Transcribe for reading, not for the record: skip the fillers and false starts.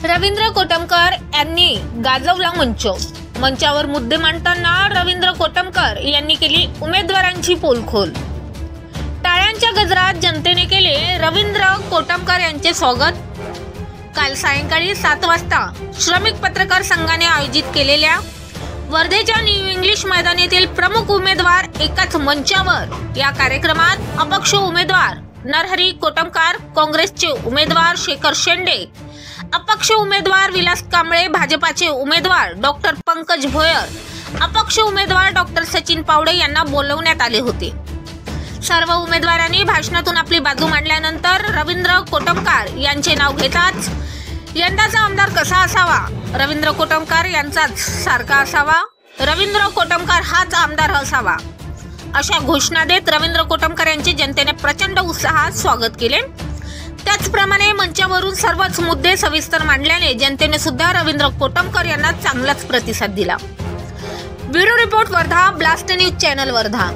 रवींद्र कोटमकर यांनी गाजवला मंचावर मुद्दे मांडताना रवींद्र कोटमकर यांनी केली उमेदवारांची पोलखोल। टाळ्यांच्या गजरात जनतेने केले रवींद्र कोटमकर यांचे स्वागत। काल सायंकाळी 7 वाजता श्रमिक पत्रकार संघाने आयोजित केलेल्या वर्धेच्या न्यू इंग्लिश मैदानातील प्रमुख उमेदवार एकाच मंचावर या कार्यक्रमात अपक्ष उमेदवार नरहरी कोटमकर, काँग्रेसचे उमेदवार शेखर शेंडे, अपक्ष उमेदवार विलास कांबळे, भाजपाचे उमेदवार डॉक्टर पंकज भोयर, अपक्ष उमेदवार डॉक्टर सचिन पावडे यांना बोलवण्यात आले होते। सर्व उमेदवारांनी भाषणातून आपली बाजू मांडल्यानंतर रवींद्र कोटमकर यांचे नाव घेताच यंदाचा आमदार कसा असावा, रवींद्र कोटमकर यांचाच सारखा असावा, रवींद्र कोटमकर हाच आमदार असावा अशा घोषणा देत रवींद्र कोटमकर यांचे जनतेने प्रचंड उत्साहात स्वागत केले। त्याचप्रमाणे मंचावरून सर्वच मुद्दे सविस्तर मांडल्याने जनतेने सुद्धा रवींद्र कोटमकर यांना चांगलाच प्रतिसाद दिला। Bureau report Wardha, blast news channel Wardha.